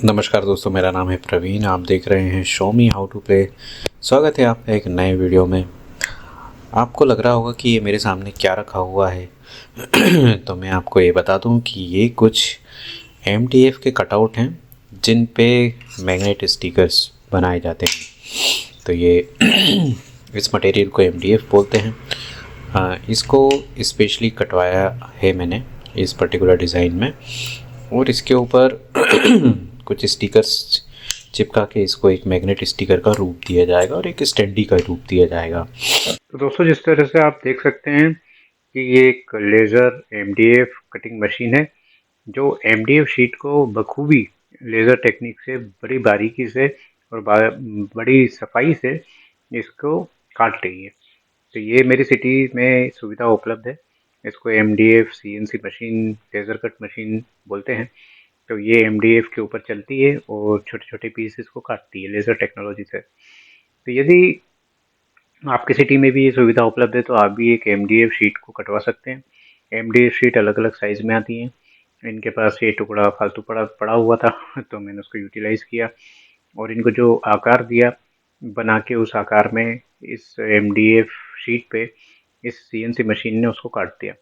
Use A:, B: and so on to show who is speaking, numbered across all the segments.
A: नमस्कार दोस्तों, मेरा नाम है प्रवीण। आप देख रहे हैं show me how to play. स्वागत है आपका एक नए वीडियो में। आपको लग रहा होगा कि ये मेरे सामने क्या रखा हुआ है तो मैं आपको ये बता दूं कि ये कुछ MDF के कटआउट हैं जिन पे मैग्नेट स्टिकर्स बनाए जाते हैं। तो ये इस मटेरियल को MDF बोलते हैं। इसको स्पेशली कटवाया है मैंने इस पर्टिकुलर डिज़ाइन में, और इसके ऊपर कुछ स्टिकर्स चिपका के इसको एक मैग्नेट स्टिकर का रूप दिया जाएगा और एक स्टैंडी का रूप दिया जाएगा।
B: तो दोस्तों, जिस तरह से आप देख सकते हैं कि ये एक लेज़र MDF कटिंग मशीन है जो MDF शीट को बखूबी लेज़र टेक्निक से बड़ी बारीकी से और बड़ी सफाई से इसको काट रही है। तो ये मेरी सिटी में सुविधा उपलब्ध है। इसको MDF CNC machine, laser cut machine बोलते हैं। तो ये MDF के ऊपर चलती है और छोटे छोटे पीसेस को काटती है लेज़र टेक्नोलॉजी से। तो यदि आपकी सिटी में भी ये सुविधा उपलब्ध है तो आप भी एक MDF शीट को कटवा सकते हैं। MDF शीट अलग अलग साइज़ में आती हैं। इनके पास ये टुकड़ा फालतू पड़ा पड़ा हुआ था तो मैंने उसको यूटिलाइज़ किया और इनको जो आकार दिया बना के, उस आकार में इस MDF शीट पे इस CNC मशीन ने उसको काट दिया।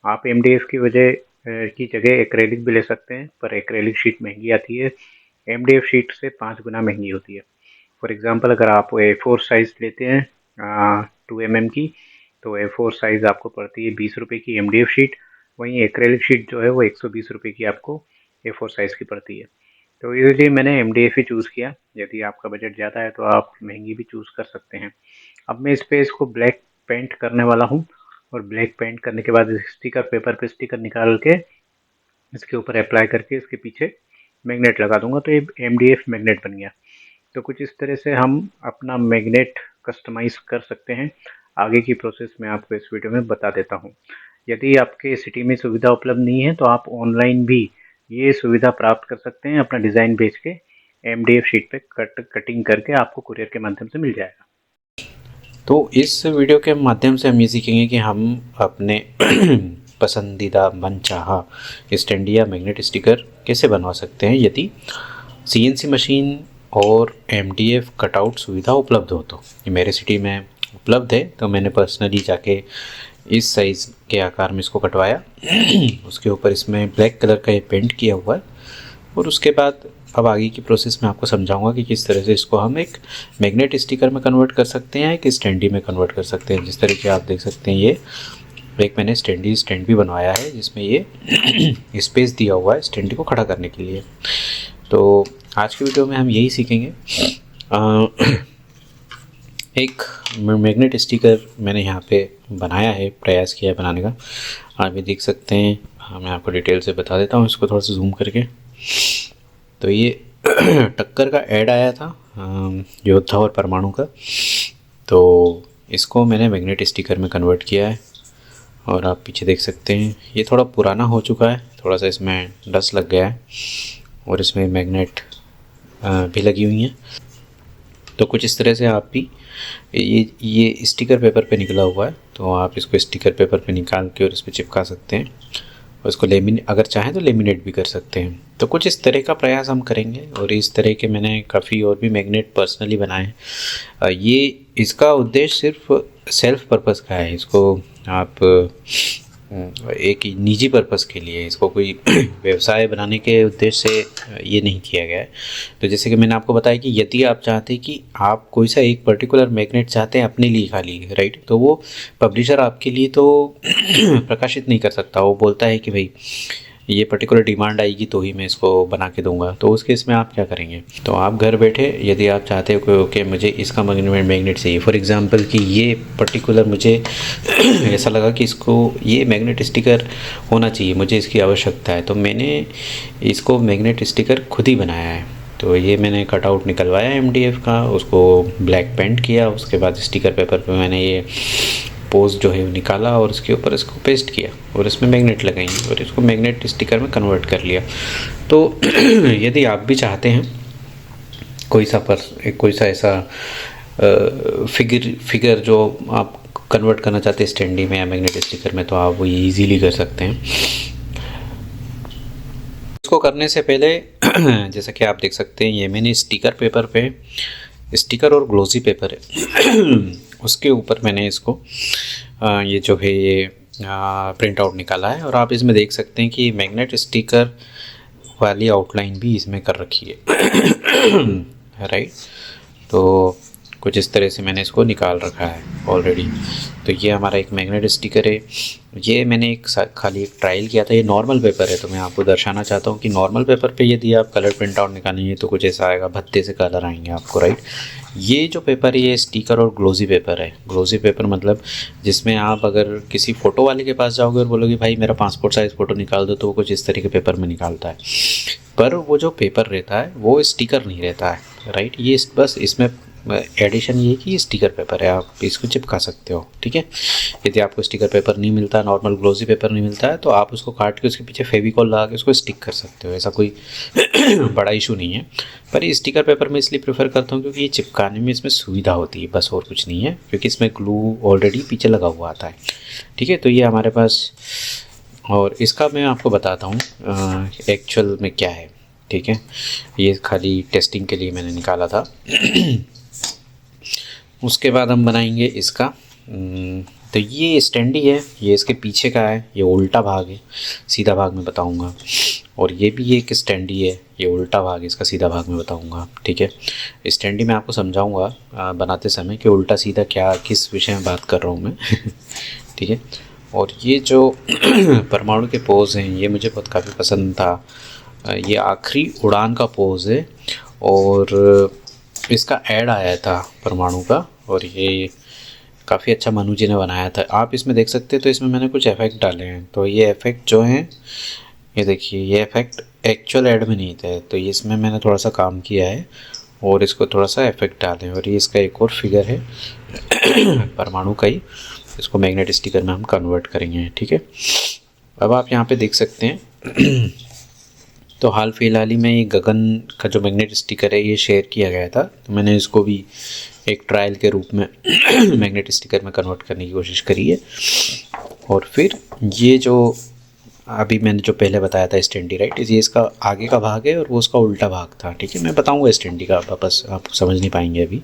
B: आप MDF की की जगह एक्रेलिक भी ले सकते हैं, पर एक्रेलिक शीट महंगी आती है। MDF शीट से 5 गुना महंगी होती है। फॉर एग्जांपल, अगर आप A4 साइज़ लेते हैं 2 mm की, तो A4 साइज़ आपको पड़ती है 20 रुपये की MDF शीट। वहीं एक्रेलिक शीट जो है वो 120 रुपये की आपको A4 साइज़ की पड़ती है। तो इसलिए मैंने MDF ही चूज़ किया। यदि आपका बजट ज़्यादा है तो आप महंगी भी चूज़ कर सकते हैं। अब मैं इस पे इसको ब्लैक पेंट करने वाला हूँ, और ब्लैक पेंट करने के बाद स्टिकर पेपर पे स्टिकर निकाल के इसके ऊपर अप्लाई करके इसके पीछे मैग्नेट लगा दूंगा, तो ये MDF मैग्नेट बन गया। तो कुछ इस तरह से हम अपना मैग्नेट कस्टमाइज़ कर सकते हैं। आगे की प्रोसेस मैं आपको इस वीडियो में बता देता हूँ। यदि आपके सिटी में सुविधा उपलब्ध नहीं है तो आप ऑनलाइन भी ये सुविधा प्राप्त कर सकते हैं। अपना डिज़ाइन भेज के MDF शीट पे कटिंग करके आपको कुरियर के माध्यम से मिल जाएगा।
A: तो इस वीडियो के माध्यम से हम ये सीखेंगे कि हम अपने पसंदीदा मनचाहा स्टैंड या मैग्नेट स्टिकर कैसे बनवा सकते हैं यदि CNC मशीन और MDF कटआउट सुविधा उपलब्ध हो। तो ये मेरे सिटी में उपलब्ध है, तो मैंने पर्सनली जाके इस साइज़ के आकार में इसको कटवाया उसके ऊपर इसमें ब्लैक कलर का ये पेंट किया हुआ है, और उसके बाद अब आगे की प्रोसेस में आपको समझाऊंगा कि किस तरह से इसको हम एक मैग्नेट स्टिकर में कन्वर्ट कर सकते हैं, एक स्टैंडी में कन्वर्ट कर सकते हैं। जिस तरीके आप देख सकते हैं, ये एक मैंने स्टैंड भी बनवाया है जिसमें ये स्पेस दिया हुआ है स्टैंडी को खड़ा करने के लिए। तो आज की वीडियो में हम यही सीखेंगे। एक मैग्नेट स्टिकर मैंने यहाँ पे बनाया है, प्रयास किया है बनाने का। आप भी देख सकते हैं। मैं आपको डिटेल से बता देता हूँ इसको थोड़ा सा जूम करके। तो ये टक्कर का ऐड आया था योद्धा और परमाणु का, तो इसको मैंने मैग्नेट स्टिकर में कन्वर्ट किया है। और आप पीछे देख सकते हैं ये थोड़ा पुराना हो चुका है, थोड़ा सा इसमें डस्ट लग गया है और इसमें मैग्नेट भी लगी हुई हैं। तो कुछ इस तरह से आप भी ये स्टिकर पेपर पे निकला हुआ है, तो आप इसको स्टिकर पेपर पे निकाल के और इस पर चिपका सकते हैं, और इसको अगर चाहें तो लेमिनेट भी कर सकते हैं। तो कुछ इस तरह का प्रयास हम करेंगे, और इस तरह के मैंने काफ़ी और भी मैग्नेट पर्सनली बनाए हैं। ये इसका उद्देश्य सिर्फ सेल्फ पर्पस का है। इसको आप एक निजी पर्पस के लिए, इसको कोई व्यवसाय बनाने के उद्देश्य से ये नहीं किया गया है। तो जैसे कि मैंने आपको बताया कि यदि आप चाहते हैं कि आप कोई सा एक पर्टिकुलर मैग्नेट चाहते हैं अपने लिए खाली, राइट, तो वो पब्लिशर आपके लिए तो प्रकाशित नहीं कर सकता। वो बोलता है कि भाई ये पर्टिकुलर डिमांड आएगी तो ही मैं इसको बना के दूंगा। तो उस केस में आप क्या करेंगे, तो आप घर बैठे यदि आप चाहते हो कि ओके मुझे इसका मैग्नेट चाहिए, फॉर एग्जांपल कि ये पर्टिकुलर मुझे ऐसा लगा कि इसको ये मैग्नेट स्टिकर होना चाहिए, मुझे इसकी आवश्यकता है, तो मैंने इसको मैग्नेट स्टिकर खुद ही बनाया है। तो ये मैंने कटआउट निकलवाया MDF का, उसको ब्लैक पेंट किया, उसके बाद स्टिकर पेपर पे मैंने ये पोज जो है निकाला और उसके ऊपर इसको पेस्ट किया और इसमें मैग्नेट लगाई और इसको मैग्नेट स्टिकर में कन्वर्ट कर लिया। तो यदि आप भी चाहते हैं कोई सा ऐसा फिगर जो आप कन्वर्ट करना चाहते हैं स्टैंडी में या मैग्नेट स्टिकर में, तो आप वो ईजीली कर सकते हैं। इसको करने से पहले जैसा कि आप देख सकते हैं, ये मैंने स्टिकर पेपर पे, स्टिकर और ग्लोसी पेपर है उसके ऊपर मैंने इसको ये जो है ये प्रिंट आउट निकाला है। और आप इसमें देख सकते हैं कि मैग्नेट स्टिकर वाली आउटलाइन भी इसमें कर रखी है राइट। तो कुछ इस तरह से मैंने इसको निकाल रखा है ऑलरेडी। तो ये हमारा एक मैग्नेट स्टिकर है। ये मैंने एक खाली एक ट्रायल किया था। ये नॉर्मल पेपर है, तो मैं आपको दर्शाना चाहता हूँ कि नॉर्मल पेपर पे यदि आप कलर प्रिंट आउट निकालेंगे तो कुछ ऐसा आएगा, भद्दे से कलर आएंगे आपको राइट। ये जो पेपर है ये स्टिकर और ग्लोसी पेपर है। ग्लोसी पेपर मतलब जिसमें आप अगर किसी फ़ोटो वाले के पास जाओगे और बोलोगे भाई मेरा पासपोर्ट साइज़ फ़ोटो निकाल दो, तो वो कुछ इस तरह के पेपर में निकालता है। पर वो जो पेपर रहता है वो स्टिकर नहीं रहता है राइट। ये बस इसमें एडिशन ये कि ये स्टिकर पेपर है, आप इसको चिपका सकते हो ठीक है। यदि आपको स्टिकर पेपर नहीं मिलता, नॉर्मल ग्लोसी पेपर नहीं मिलता है, तो आप उसको काट के उसके पीछे फेविकॉल लगा के उसको स्टिक कर सकते हो। ऐसा कोई बड़ा इशू नहीं है। पर ये स्टिकर पेपर में इसलिए प्रेफर करता हूँ क्योंकि ये चिपकाने में इसमें सुविधा होती है, बस और कुछ नहीं है, क्योंकि इसमें ग्लू ऑलरेडी पीछे लगा हुआ आता है ठीक है। तो ये हमारे पास, और इसका मैं आपको बताता हूँ एक्चुअल में क्या है ठीक है। ये खाली टेस्टिंग के लिए मैंने निकाला था। उसके बाद हम बनाएंगे इसका। तो ये स्टैंडी है, ये इसके पीछे का है, ये उल्टा भाग है, सीधा भाग में बताऊंगा। और ये भी एक स्टैंडी है, ये उल्टा भाग है, इसका सीधा भाग में बताऊंगा ठीक है। स्टैंडी मैं आपको समझाऊंगा बनाते समय कि उल्टा सीधा क्या, किस विषय में बात कर रहा हूँ मैं ठीक है। और ये जो परमाणु के पोज हैं ये मुझे बहुत काफ़ी पसंद था। ये आखिरी उड़ान का पोज है और इसका ऐड आया था परमाणु का, और ये काफ़ी अच्छा मनु जी ने बनाया था। आप इसमें देख सकते हैं, तो इसमें मैंने कुछ इफ़ेक्ट डाले हैं। तो ये इफ़ेक्ट जो हैं, ये देखिए, ये इफ़ेक्ट एक्चुअल ऐड में नहीं थे, तो ये इसमें मैंने थोड़ा सा काम किया है और इसको थोड़ा सा इफ़ेक्ट डाले हैं। और ये इसका एक और फिगर है परमाणु का ही, इसको मैग्नेट स्टिकर में हम कन्वर्ट करेंगे ठीक है। अब आप यहाँ पे देख सकते हैं तो हाल फिलहाल ही में ये गगन का जो मैग्नेट स्टिकर है ये शेयर किया गया था, तो मैंने इसको भी एक ट्रायल के रूप में मैग्नेट स्टिकर में कन्वर्ट करने की कोशिश करी है। और फिर ये जो अभी मैंने जो पहले बताया था स्टैंडी राइट, ये इसका आगे का भाग है और वो उसका उल्टा भाग था ठीक है। मैं बताऊंगा स्टैंडी का, वापस आप समझ नहीं पाएंगे अभी।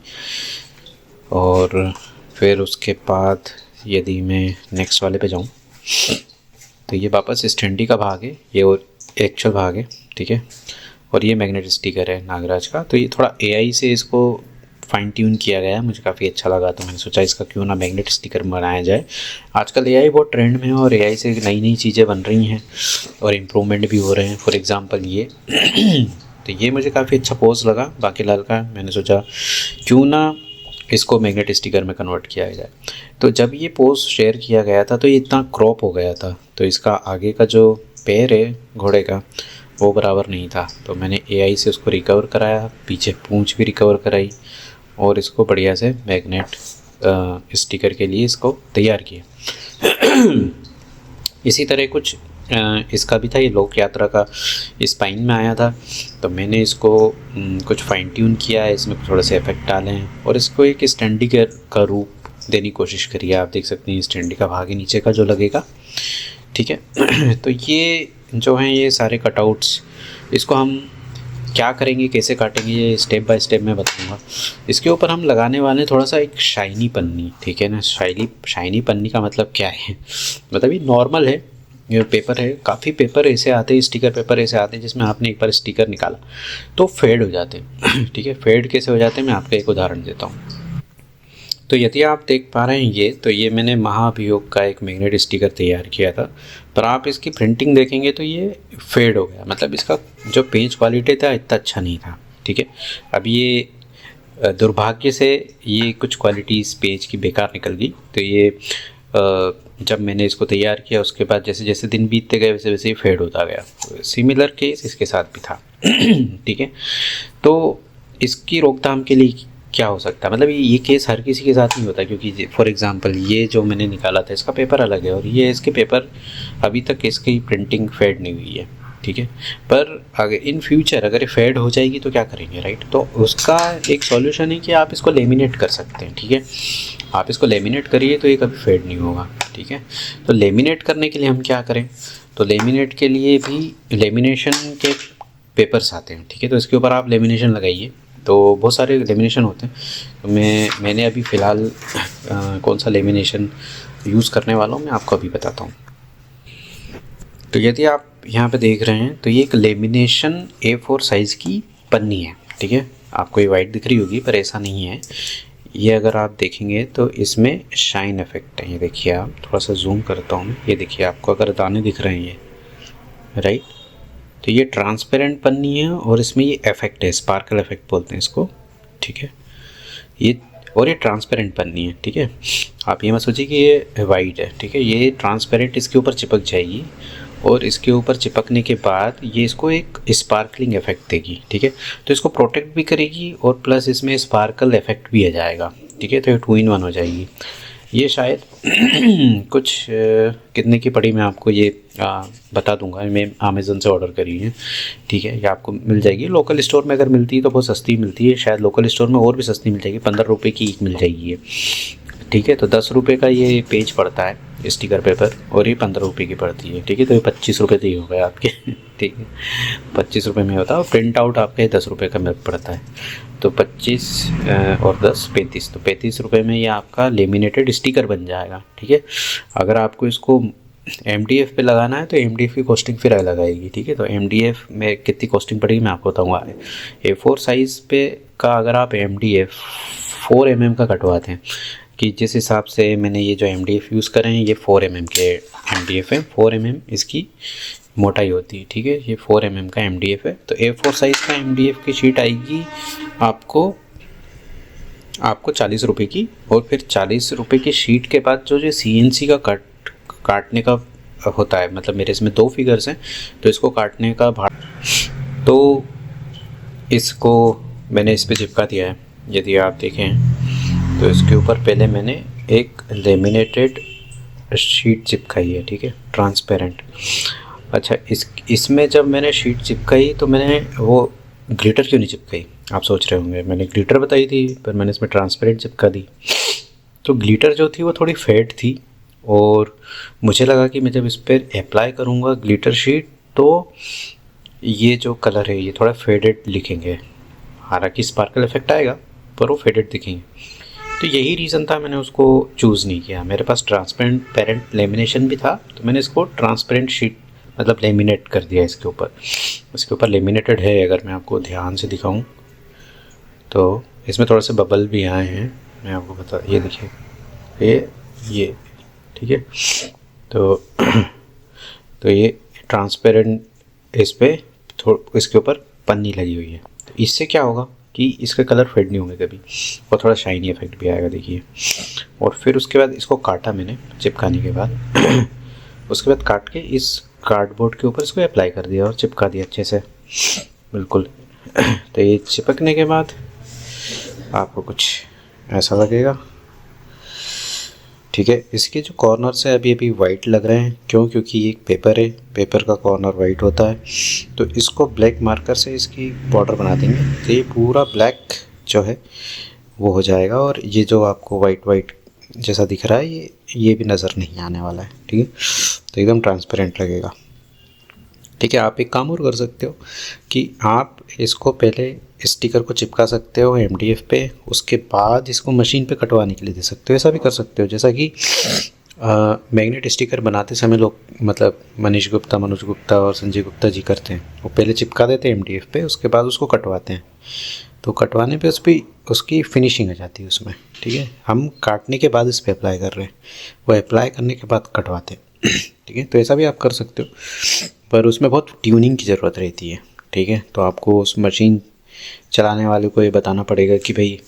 A: और फिर उसके बाद यदि मैं नेक्स्ट वाले पे जाऊं तो ये वापस स्टैंडी का भाग है, ये और एक्चुअल भाग है ठीक है। और ये मैग्नेट स्टिकर है नागराज का। तो ये थोड़ा एआई से इसको फाइन ट्यून किया गया है, मुझे काफ़ी अच्छा लगा, तो मैंने सोचा इसका क्यों ना मैग्नेट स्टिकर बनाया जाए। आजकल एआई बहुत ट्रेंड में है और एआई से नई नई चीज़ें बन रही हैं और इम्प्रूवमेंट भी हो रहे हैं। फॉर एग्ज़ाम्पल ये तो ये मुझे काफ़ी अच्छा पोज लगा बाकीलाल का, मैंने सोचा क्यों ना इसको मैग्नेट स्टिकर में कन्वर्ट किया जाए। तो जब ये पोज शेयर किया गया था तो ये इतना क्रॉप हो गया था, तो इसका आगे का जो पैर है घोड़े का वो बराबर नहीं था, तो मैंने एआई से उसको रिकवर कराया, पीछे पूंछ भी रिकवर कराई और इसको बढ़िया से मैग्नेट स्टिकर के लिए इसको तैयार किया। इसी तरह कुछ इसका भी था, ये लोक यात्रा का स्पाइन में आया था, तो मैंने इसको कुछ फाइन ट्यून किया है, इसमें थोड़े से इफेक्ट डाले हैं और इसको एक स्टैंडी का रूप देने की कोशिश करी है। आप देख सकते हैं स्टैंडी का भाग है नीचे का जो लगेगा ठीक है। तो ये जो हैं ये सारे कटआउट्स, इसको हम क्या करेंगे, कैसे काटेंगे, ये स्टेप बाय स्टेप मैं बताऊंगा। इसके ऊपर हम लगाने वाले थोड़ा सा एक शाइनी पन्नी ठीक है ना। शाइनी पन्नी का मतलब क्या है, मतलब ये नॉर्मल है, ये पेपर है। काफ़ी पेपर ऐसे आते हैं, स्टिकर पेपर ऐसे आते हैं जिसमें आपने एक बार स्टिकर निकाला तो फेड हो जाते हैं ठीक है। फेड कैसे हो जाते हैं मैं आपको एक उदाहरण देता हूँ। तो यदि आप देख पा रहे हैं तो ये मैंने महाभियोग का एक मैग्नेट स्टिकर तैयार किया था, पर आप इसकी प्रिंटिंग देखेंगे तो ये फेड हो गया, मतलब इसका जो पेज क्वालिटी था इतना अच्छा नहीं था ठीक है। अब ये दुर्भाग्य से ये कुछ क्वालिटी इस पेज की बेकार निकल गई। तो ये जब मैंने इसको तैयार किया उसके बाद जैसे जैसे दिन बीतते गए वैसे वैसे ही फेड होता गया। सिमिलर केस इसके साथ भी था ठीक है। तो इसकी रोकथाम के लिए क्या हो सकता है, मतलब ये केस हर किसी के साथ नहीं होता, क्योंकि फॉर एग्जांपल ये जो मैंने निकाला था इसका पेपर अलग है और ये इसके पेपर अभी तक इसकी प्रिंटिंग फेड नहीं हुई है ठीक है। पर अगर इन फ्यूचर अगर ये फेड हो जाएगी तो क्या करेंगे राइट, तो उसका एक सॉल्यूशन है कि आप इसको लेमिनेट कर सकते हैं ठीक है। आप इसको लेमिनेट करिए तो ये कभी फेड नहीं होगा ठीक है। तो लेमिनेट करने के लिए हम क्या करें, तो लेमिनेट के लिए भी लेमिनेशन के पेपर्स आते हैं, ठीक है। तो इसके ऊपर आप लेमिनेशन लगाइए, तो बहुत सारे लेमिनेशन होते हैं। तो मैंने अभी फ़िलहाल कौन सा लेमिनेशन यूज़ करने वाला हूँ मैं आपको अभी बताता हूँ। तो यदि आप यहाँ पे देख रहे हैं तो ये एक लेमिनेशन A4 साइज़ की पन्नी है, ठीक है। आपको ये वाइट दिख रही होगी पर ऐसा नहीं है। ये अगर आप देखेंगे तो इसमें शाइन इफेक्ट है। ये देखिए, आप थोड़ा सा जूम करता हूँ, ये देखिए आपको अगर दाने दिख रहे हैं ये, राइट। तो ये ट्रांसपेरेंट पन्नी है और इसमें ये इफेक्ट है, स्पार्कल इफेक्ट बोलते हैं इसको, ठीक है। ये ट्रांसपेरेंट पन्नी है, ठीक है। आप ये मत सोचिए कि ये वाइट है, ठीक है। ये ट्रांसपेरेंट इसके ऊपर चिपक जाएगी और इसके ऊपर चिपकने के बाद ये इसको एक स्पार्कलिंग इफेक्ट देगी, ठीक है। तो इसको प्रोटेक्ट भी करेगी और प्लस इसमें स्पार्कल इफेक्ट भी आ जाएगा, ठीक है। तो ये 2 in 1 हो जाएगी। ये शायद कुछ कितने की पड़ी मैं आपको ये बता दूंगा। मैं अमेज़न से ऑर्डर करी है, ठीक है। ये आपको मिल जाएगी लोकल स्टोर में, अगर मिलती है तो बहुत सस्ती मिलती है। शायद लोकल स्टोर में और भी सस्ती मिल जाएगी, 15 रुपये की एक मिल जाएगी ये, ठीक है। तो 10 रुपये का ये पेज पड़ता है स्टिकर पेपर और ये 15 रुपये की पड़ती है, ठीक है। तो ये 25 रुपये तो ही हो गए आपके, ठीक है। 25 रुपये में होता है और प्रिंट आउट आपके 10 रुपये का पड़ता है। तो 25 और 10 35, तो 35 रुपये में ये आपका लेमिनेटेड स्टिकर बन जाएगा, ठीक है। अगर आपको इसको MDF पे लगाना है तो MDF की कॉस्टिंग फिर अलग आएगी, ठीक है। तो MDF में कितनी कॉस्टिंग पड़ेगी मैं आपको बताऊँगा। A4 साइज़ पे का अगर आप MDF 4 mm का कटवाते हैं, कि जिस हिसाब से मैंने ये जो MDF यूज़ करे हैं ये 4 mm के MDF है, 4 mm इसकी मोटाई होती है, ठीक है। ये 4 mm का MDF है। तो A4 साइज़ का MDF की शीट आएगी आपको 40 रुपये की। और फिर 40 रुपये की शीट के बाद जो CNC का काटने का होता है, मतलब मेरे इसमें 2 फिगर्स हैं तो इसको काटने का भाड़ा, तो इसको मैंने इस पर चिपका दिया है। यदि आप देखें तो इसके ऊपर पहले मैंने एक लेमिनेटेड शीट चिपकाई है, ठीक है, ट्रांसपेरेंट। अच्छा, इसमें जब मैंने शीट चिपकाई तो मैंने वो ग्लिटर क्यों नहीं चिपकाई, आप सोच रहे होंगे। मैंने ग्लिटर बताई थी पर मैंने इसमें ट्रांसपेरेंट चिपका दी। तो ग्लिटर जो थी वो थोड़ी फेड थी और मुझे लगा कि मैं जब इस पर अप्लाई करूँगा ग्लिटर शीट तो ये जो कलर है ये थोड़ा फेडेड दिखेंगे। हालांकि स्पार्कल इफेक्ट आएगा पर वो फेडेड दिखेंगे। तो यही रीज़न था मैंने उसको चूज़ नहीं किया। मेरे पास ट्रांसपेरेंट लेमिनेशन भी था तो मैंने इसको ट्रांसपेरेंट शीट मतलब लेमिनेट कर दिया इसके ऊपर लेमिनेटेड है। अगर मैं आपको ध्यान से दिखाऊं तो इसमें थोड़ा से बबल भी आए हैं, मैं आपको बता, ये देखिए ये ठीक है। तो ये ट्रांसपेरेंट इस पर इसके ऊपर पन्नी लगी हुई है। तो इससे क्या होगा कि इसका कलर फेड नहीं होंगे कभी और थोड़ा शाइनी इफेक्ट भी आएगा, देखिए। और फिर उसके बाद इसको काटा मैंने चिपकाने के बाद उसके बाद काट के इस कार्डबोर्ड के ऊपर इसको अप्लाई कर दिया और चिपका दिया अच्छे से, बिल्कुल। तो ये चिपकने के बाद आपको कुछ ऐसा लगेगा, ठीक है। इसके जो कॉर्नर्स है अभी वाइट लग रहे हैं, क्योंकि ये एक पेपर है, पेपर का कॉर्नर वाइट होता है। तो इसको ब्लैक मार्कर से इसकी बॉर्डर बना देंगे तो ये पूरा ब्लैक जो है वो हो जाएगा और ये जो आपको वाइट जैसा दिख रहा है ये भी नज़र नहीं आने वाला है, ठीक है। तो एकदम ट्रांसपेरेंट लगेगा, ठीक है। आप एक काम और कर सकते हो कि आप इसको पहले स्टिकर को चिपका सकते हो MDF पे, उसके बाद इसको मशीन पे कटवाने के लिए दे सकते हो। ऐसा भी कर सकते हो जैसा कि मैग्नेट स्टिकर बनाते समय लोग, मतलब मनोज गुप्ता और संजय गुप्ता जी करते हैं। वो पहले चिपका देते हैं MDF पे, उसके बाद उसको कटवाते हैं। तो कटवाने पे उसकी फिनिशिंग आ जाती है उसमें, ठीक है। हम काटने के बाद इस पर अप्लाई कर रहे हैं, वो अप्लाई करने के बाद कटवाते हैं, ठीक है। तो ऐसा भी आप कर सकते हो पर उसमें बहुत ट्यूनिंग की ज़रूरत रहती है, ठीक है। तो आपको उस मशीन चलाने वाले को ये बताना पड़ेगा कि भाई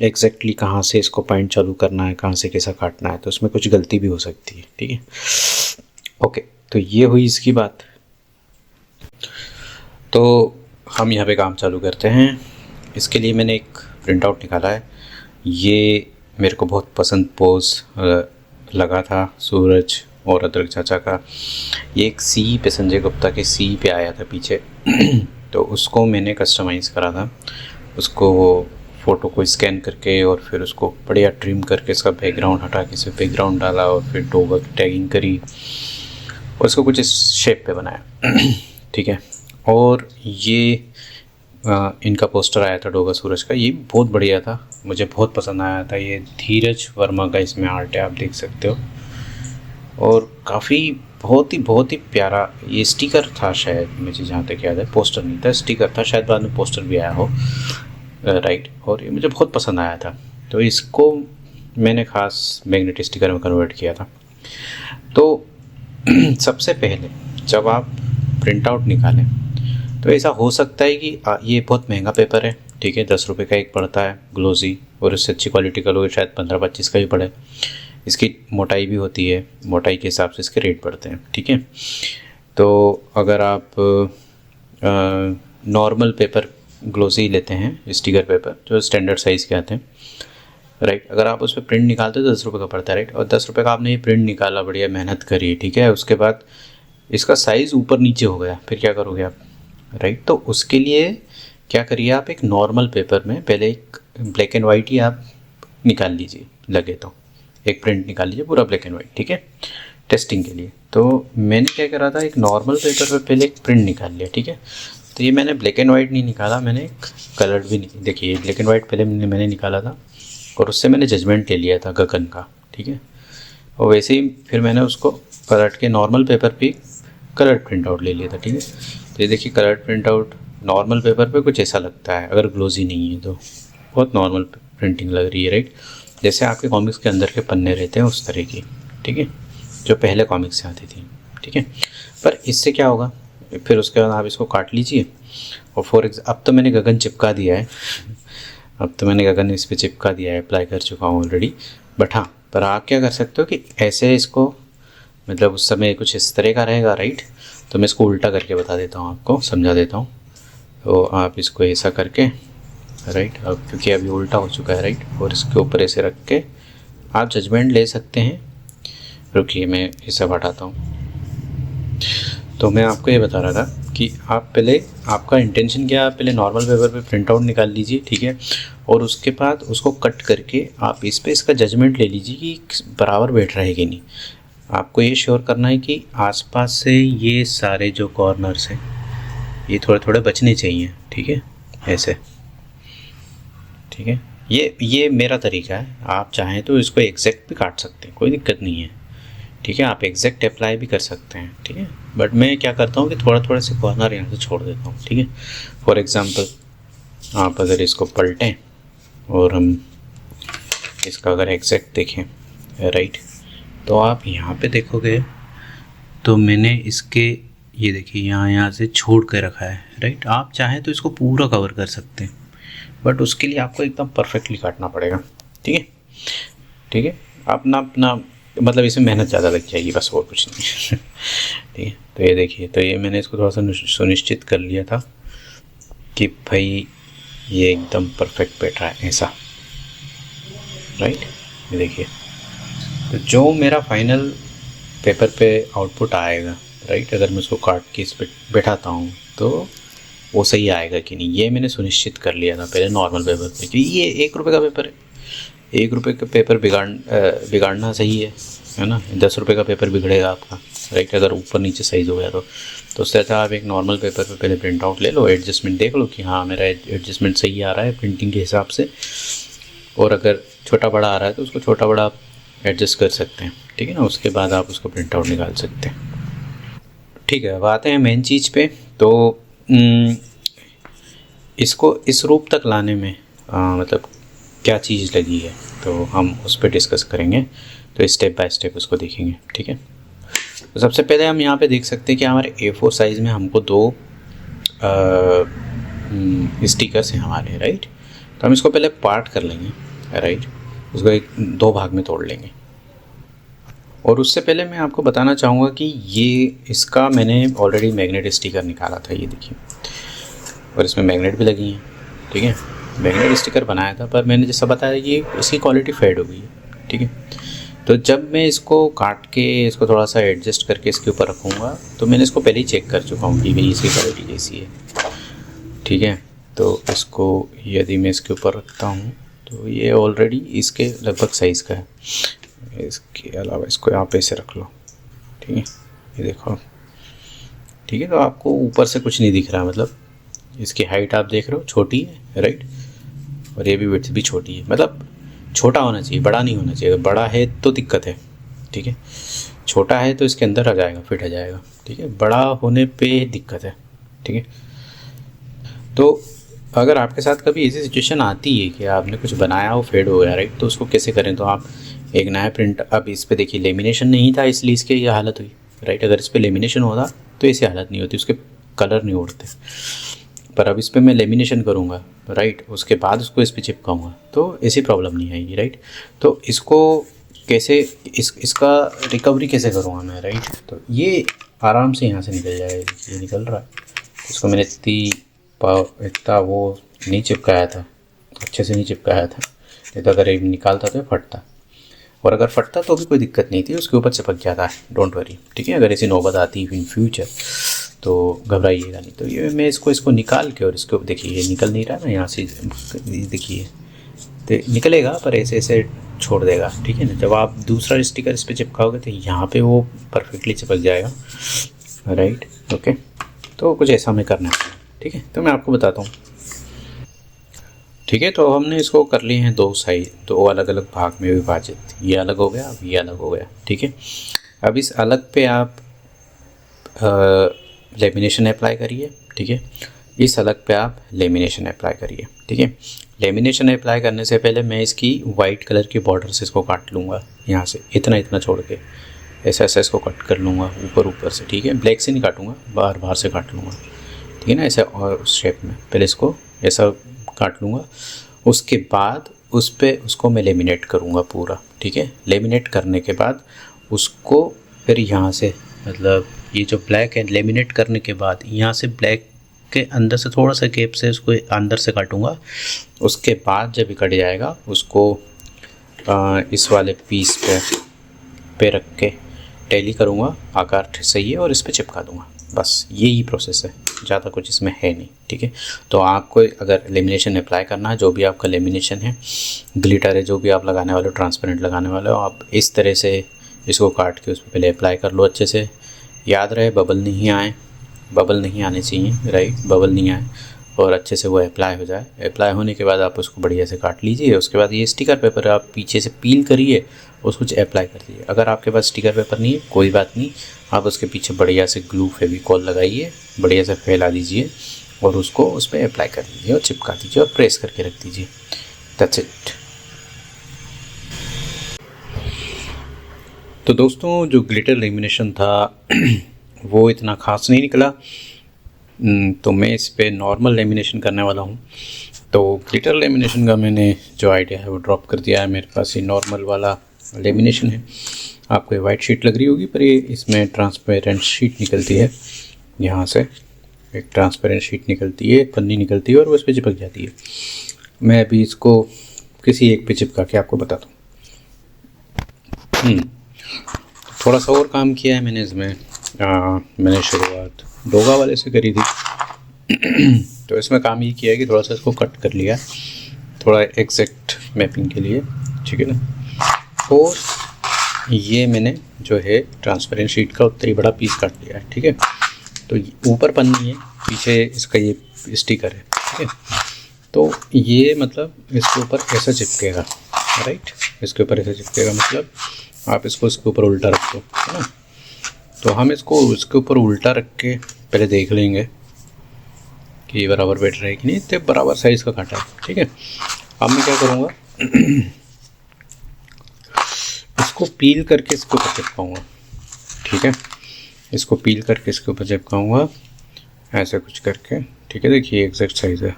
A: एग्जैक्टली कहाँ से इसको पॉइंट चालू करना है, कहाँ से कैसा काटना है। तो उसमें कुछ गलती भी हो सकती है, ठीक है। ओके, तो ये हुई इसकी बात। तो हम यहाँ पे काम चालू करते हैं। इसके लिए मैंने एक प्रिंट आउट निकाला है। ये मेरे को बहुत पसंद पोज लगा था सूरज और अदरक चाचा का। ये एक सी पे, संजय गुप्ता के सी पे आया था पीछे तो उसको मैंने कस्टमाइज़ करा था। उसको फ़ोटो को स्कैन करके और फिर उसको बढ़िया ट्रिम करके इसका बैकग्राउंड हटा के सिर्फ बैकग्राउंड डाला और फिर डोगा की टैगिंग करी और इसको कुछ इस शेप पे बनाया। ठीक है, और ये इनका पोस्टर आया था डोगा सूरज का, ये बहुत बढ़िया था, मुझे बहुत पसंद आया था। ये धीरज वर्मा का इसमें आर्ट है, आप देख सकते हो, और काफ़ी बहुत ही प्यारा ये स्टिकर था शायद, मुझे जहाँ तक याद है पोस्टर नहीं था, स्टिकर था शायद, बाद में पोस्टर भी आया हो, राइट। और ये मुझे बहुत पसंद आया था, तो इसको मैंने ख़ास मैग्नेट स्टिकर में कन्वर्ट किया था। तो सबसे पहले जब आप प्रिंट आउट निकालें तो ऐसा हो सकता है कि ये बहुत महंगा पेपर है, ठीक है, 10 रुपये का एक पड़ता है ग्लोसी, और इससे अच्छी क्वालिटी का लोगे शायद 15-25 का भी पड़े। इसकी मोटाई भी होती है, मोटाई के हिसाब से इसके रेट बढ़ते हैं, ठीक है। तो अगर आप नॉर्मल पेपर ग्लोसी लेते हैं, स्टिकर पेपर जो स्टैंडर्ड साइज़ के आते हैं, राइट, अगर आप उस पर प्रिंट निकालते हो तो 10 रुपये का पड़ता है, राइट। और 10 रुपये का आपने ये प्रिंट निकाला, बढ़िया मेहनत करी, ठीक है, उसके बाद इसका साइज़ ऊपर नीचे हो गया, फिर क्या करोगे आप, राइट। तो उसके लिए क्या करिए, आप एक नॉर्मल पेपर में पहले एक ब्लैक एंड वाइट ही आप निकाल लीजिए, लगे तो एक प्रिंट निकाल लीजिए पूरा ब्लैक एंड वाइट, ठीक है, टेस्टिंग के लिए। तो मैंने क्या करा था, एक नॉर्मल पेपर पे पहले एक प्रिंट निकाल लिया, ठीक है। तो ये मैंने ब्लैक एंड वाइट नहीं निकाला, मैंने एक कलर्ड भी नहीं, देखिए ब्लैक एंड वाइट पहले मैंने निकाला था, और उससे मैंने जजमेंट ले लिया था गगन का, ठीक है। और वैसे ही फिर मैंने उसको पलट के नॉर्मल पेपर पे कलर्ड प्रिंट आउट ले लिया था, ठीक है। तो ये देखिए coloured print out normal paper पे कुछ ऐसा लगता है, अगर ग्लोजी नहीं है तो बहुत नॉर्मल प्रिंटिंग लग रही है, राइट, जैसे आपके कॉमिक्स के अंदर के पन्ने रहते हैं उस तरह की, ठीक है, जो पहले कॉमिक्स से आती थी, ठीक है। पर इससे क्या होगा, फिर उसके बाद आप इसको काट लीजिए, और अब तो मैंने गगन चिपका दिया है, अब तो मैंने गगन इस पर चिपका दिया है, अप्लाई कर चुका हूँ ऑलरेडी। बट हाँ, पर आप क्या कर सकते हो कि ऐसे इसको, मतलब उस समय कुछ इस तरह का रहेगा, राइट। तो मैं इसको उल्टा करके बता देता हूँ, आपको समझा देता हूँ। तो आप इसको ऐसा करके, राइट, अब क्योंकि अभी उल्टा हो चुका है, राइट, और इसके ऊपर ऐसे रख के आप जजमेंट ले सकते हैं। रुकिए मैं इसे हटाता हूँ। तो मैं आपको ये बता रहा था कि आप पहले, आपका इंटेंशन क्या है, आप पहले नॉर्मल पेपर पे प्रिंट आउट निकाल लीजिए, ठीक है, और उसके बाद उसको कट करके आप इस पर इसका जजमेंट ले लीजिए कि बराबर बैठ रहा है कि नहीं। आपको ये श्योर करना है कि आसपास से ये सारे जो कॉर्नर्स हैं ये थोड़े थोड़े बचने चाहिए, ठीक है, ऐसे, ठीक है। ये मेरा तरीका है, आप चाहें तो इसको एग्जैक्ट भी काट सकते हैं, कोई दिक्कत नहीं है, ठीक है, आप एग्जैक्ट अप्लाई भी कर सकते हैं, ठीक है। बट मैं क्या करता हूँ कि थोड़ा थोड़ा से कॉर्नर यहाँ से छोड़ देता हूँ, ठीक है। फॉर एग्ज़ाम्पल आप अगर इसको पलटें और हम इसका अगर एग्जैक्ट देखें, राइट, तो आप यहाँ पे देखोगे तो मैंने इसके, ये देखिए यहाँ से छोड़ कर रखा है, राइट। आप चाहें तो इसको पूरा कवर कर सकते हैं, बट उसके लिए आपको एकदम परफेक्टली काटना पड़ेगा, ठीक है, ठीक है। अपना मतलब इसमें मेहनत ज़्यादा लग जाएगी, बस और कुछ नहीं। ठीक है, तो ये देखिए, तो ये मैंने इसको थोड़ा सा सुनिश्चित कर लिया था कि भाई ये एकदम परफेक्ट बैठ रहा है, ऐसा, राइट। ये देखिए, तो जो मेरा फाइनल पेपर पे आउटपुट आएगा, राइट, अगर मैं उसको काट के इस पर बैठाता हूँ तो वो सही आएगा कि नहीं, ये मैंने सुनिश्चित कर लिया था पहले नॉर्मल पेपर पे, क्योंकि ये 1 रुपये का पेपर है। 1 रुपये का पेपर बिगाड़ना सही है ना। 10 रुपये का पेपर बिगड़ेगा आपका, राइट, अगर ऊपर नीचे साइज़ हो गया तो उससे अच्छा आप एक नॉर्मल पेपर पे पहले प्रिंट आउट ले लो, एडजस्टमेंट देख लो कि हाँ मेरा एडजस्टमेंट सही आ रहा है प्रिंटिंग के हिसाब से, और अगर छोटा बड़ा आ रहा है तो उसको छोटा बड़ा आप एडजस्ट कर सकते हैं, ठीक है ना। उसके बाद आप उसको प्रिंट आउट निकाल सकते हैं, ठीक है। अब आते हैं मेन चीज़ पे। तो इसको इस रूप तक लाने में मतलब क्या चीज़ लगी है, तो हम उस पर डिस्कस करेंगे, तो स्टेप बाय स्टेप उसको देखेंगे, ठीक है। तो सबसे पहले हम यहाँ पे देख सकते हैं कि हमारे A4 साइज़ में हमको 2 स्टिकर्स हैं हमारे, राइट। तो हम इसको पहले पार्ट कर लेंगे, राइट, उसको 2 भाग में तोड़ लेंगे। और उससे पहले मैं आपको बताना चाहूँगा कि ये इसका मैंने ऑलरेडी मैग्नेट स्टिकर निकाला था, ये देखिए, और इसमें मैग्नेट भी लगी हैं, ठीक है। मैग्नेट स्टिकर बनाया था, पर मैंने जैसा बताया ये इसकी क्वालिटी फेड हो गई है, ठीक है। तो जब मैं इसको काट के इसको थोड़ा सा एडजस्ट करके इसके ऊपर रखूँगा, तो मैंने इसको पहले ही चेक कर चुका हूँ कि भाई इसकी क्वालिटी कैसी है, ठीक है। तो इसको यदि मैं इसके ऊपर रखता हूँ तो ये ऑलरेडी इसके लगभग साइज़ का है। इसके अलावा इसको यहाँ पे ऐसे रख लो, ठीक है, ये देखो, ठीक है। तो आपको ऊपर से कुछ नहीं दिख रहा, मतलब इसकी हाइट आप देख रहे हो छोटी है, राइट, और ये भी विड्थ भी छोटी है, मतलब छोटा होना चाहिए, बड़ा नहीं होना चाहिए। अगर बड़ा है तो दिक्कत है, ठीक है, छोटा है तो इसके अंदर आ जाएगा, फिट आ जाएगा, ठीक है, बड़ा होने पे दिक्कत है, ठीक है। तो अगर आपके साथ कभी ऐसी सिचुएशन आती है कि आपने कुछ बनाया हो फेड हो गया, राइट, तो उसको कैसे करें? तो आप एक नया प्रिंट, अब इस पे देखिए लेमिनेशन नहीं था इसलिए इसकी ये हालत हुई, राइट। अगर इस पे लेमिनेशन होता तो ऐसी हालत नहीं होती, उसके कलर नहीं उड़ते। पर अब इस पे मैं लेमिनेशन करूँगा, राइट, उसके बाद उसको इस पे चिपकाऊँगा तो ऐसी प्रॉब्लम नहीं आएगी, राइट। तो इसको कैसे इसका रिकवरी कैसे करूँगा मैं, राइट। तो ये आराम से यहाँ से निकल जाएगा, ये निकल रहा है। इसको मैंने इतना वो नहीं चिपकाया था, अच्छे से नहीं चिपकाया था, नहीं तो अगर एक निकालता तो फटता, और अगर फटता तो भी कोई दिक्कत नहीं थी, उसके ऊपर चिपक जाता है, डोंट वरी, ठीक है। अगर ऐसी नौबत आती इन फ्यूचर तो घबराइएगा नहीं। तो ये मैं इसको निकाल के, और इसको देखिए ये निकल नहीं रहा ना यहाँ से, देखिए तो निकलेगा पर ऐसे ऐसे छोड़ देगा, ठीक है ना। जब आप दूसरा स्टिकर इस पर चिपकाओगे तो यहाँ पे वो परफेक्टली चिपक जाएगा, राइट, ओके। तो कुछ ऐसा हमें करना है, ठीक है। तो मैं आपको बताता हूँ, ठीक है। तो हमने इसको कर लिए हैं दो साइड, दो अलग अलग भाग में विभाजित, ये अलग हो गया, अब ये अलग हो गया, ठीक है। अब इस अलग पे आप लेमिनेशन अप्लाई करिए, ठीक है। इस अलग पे आप लेमिनेशन अप्लाई करिए, ठीक है। लेमिनेशन अप्लाई करने से पहले मैं इसकी वाइट कलर की बॉर्डर से इसको काट लूँगा, यहाँ से इतना इतना छोड़ के ऐसा ऐसा इसको कट कर लूँगा ऊपर ऊपर से, ठीक है। ब्लैक से नहीं काटूँगा, बाहर बाहर से काट लूँगा, ठीक है ना, ऐसे। और उस शेप में पहले इसको ऐसा काट लूँगा, उसके बाद उस पर उसको मैं लेमिनेट करूँगा पूरा, ठीक है। लेमिनेट करने के बाद उसको फिर यहाँ से, मतलब ये जो ब्लैक है, लेमिनेट करने के बाद यहाँ से ब्लैक के अंदर से थोड़ा सा गैप से उसको अंदर से काटूँगा। उसके बाद जब ये कट जाएगा उसको इस वाले पीस पे रख के टैली करूँगा, आकार सही है, और इस पर चिपका दूँगा, बस यही प्रोसेस है, ज़्यादा कुछ इसमें है नहीं, ठीक है। तो आपको अगर लेमिनेशन अप्लाई करना है, जो भी आपका लेमिनेशन है, ग्लिटर है, जो भी आप लगाने वाले हो, ट्रांसपेरेंट लगाने वाले हो, आप इस तरह से इसको काट के उस पर पहले अप्लाई कर लो अच्छे से। याद रहे बबल नहीं आए, बबल नहीं आने चाहिए, राइट, बबल नहीं आए, और अच्छे से वो अप्लाई हो जाए। अप्लाई होने के बाद आप उसको बढ़िया से काट लीजिए। उसके बाद ये स्टिकर पेपर आप पीछे से पील करिए, उसको अप्लाई कर दीजिए। अगर आपके पास स्टिकर पेपर नहीं है कोई बात नहीं, आप उसके पीछे बढ़िया से ग्लू फेविकॉल लगाइए, बढ़िया से फैला दीजिए, और उसको उस पर अप्लाई कर दीजिए और चिपका दीजिए और प्रेस करके रख दीजिए, दैट्स इट। तो दोस्तों जो ग्लिटर लेमिनेशन था वो इतना ख़ास नहीं निकला, तो मैं इस पर नॉर्मल लेमिनेशन करने वाला हूँ। तो ग्लिटर लेमिनेशन का मैंने जो आइडिया है वो ड्रॉप कर दिया है। मेरे पास ये नॉर्मल वाला लेमिनेशन है, आपको ये वाइट शीट लग रही होगी, पर ये इसमें ट्रांसपेरेंट शीट निकलती है, यहाँ से एक ट्रांसपेरेंट शीट निकलती है, पन्नी निकलती है, और वो इस पर चिपक जाती है। मैं अभी इसको किसी एक पे चिपका के आपको बताता हूँ। थोड़ा सा और काम किया है मैंने इसमें। मैंने शुरुआत डोगा वाले से करी थी तो इसमें काम ये किया है कि थोड़ा सा इसको कट कर लिया, थोड़ा एग्जैक्ट मैपिंग के लिए, ठीक है ना। और ये मैंने जो है ट्रांसपेरेंट शीट का उतना ही बड़ा पीस काट लिया है, ठीक है। तो ऊपर पन्नी है, पीछे इसका ये स्टिकर है, ठीक है। तो ये मतलब इसके ऊपर ऐसा चिपकेगा, राइट, इसके ऊपर ऐसा चिपकेगा, मतलब आप इसको इसके ऊपर उल्टा रख दो, है ना। तो हम इसको इसके ऊपर उल्टा रख के पहले देख लेंगे कि बराबर बैठ रहा है कि नहीं। तो बराबर साइज़ का काटा है, ठीक है। अब मैं क्या करूँगा इसको पील करके इसके ऊपर चिपकाऊँगा, ठीक है। इसको पील करके इसके ऊपर चिपकाऊँगा ऐसे कुछ करके, ठीक है। देखिए एग्जैक्ट साइज़ है,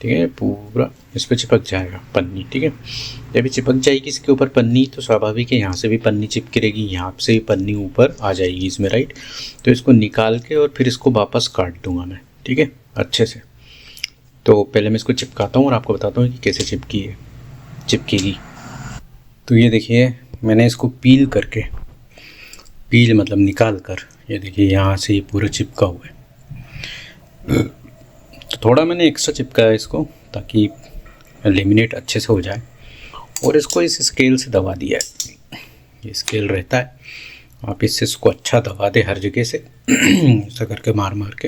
A: ठीक है, पूरा इस पर चिपक जाएगा पन्नी, ठीक है। जब चिपक जाएगी इसके ऊपर पन्नी तो स्वाभाविक है यहाँ से भी पन्नी चिपकी रहेगी, यहाँ से भी पन्नी ऊपर आ जाएगी इसमें, राइट। तो इसको निकाल के और फिर इसको वापस काट दूंगा मैं, ठीक है, अच्छे से। तो पहले मैं इसको चिपकाता हूँ और आपको बताता हूँ कि कैसे चिपकेगी। तो ये देखिए मैंने इसको पील करके, पील मतलब निकाल कर, ये देखिए यहाँ से ये पूरा चिपका हुआ है। तो थोड़ा मैंने एक्स्ट्रा चिपकाया इसको ताकि लेमिनेट अच्छे से हो जाए, और इसको इस स्केल से दबा दिया है, ये स्केल रहता है, आप इससे इसको अच्छा दबा दें हर जगह से ऐसा करके मार मार के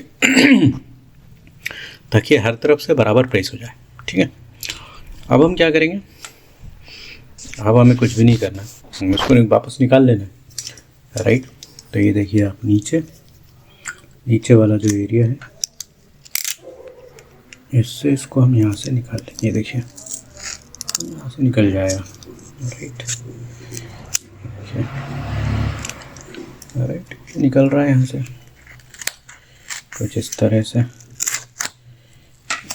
A: ताकि हर तरफ से बराबर प्रेस हो जाए। ठीक है, अब हम क्या करेंगे, अब हमें कुछ भी नहीं करना, हम इसको वापस निकाल लेना है। राइट, तो ये देखिए आप नीचे वाला जो एरिया है इससे इसको हम यहाँ से निकाल लेंगे। ये देखिए यहाँ से निकल जाएगा। राइट, राइट, निकल रहा है यहाँ से कुछ इस तरह से,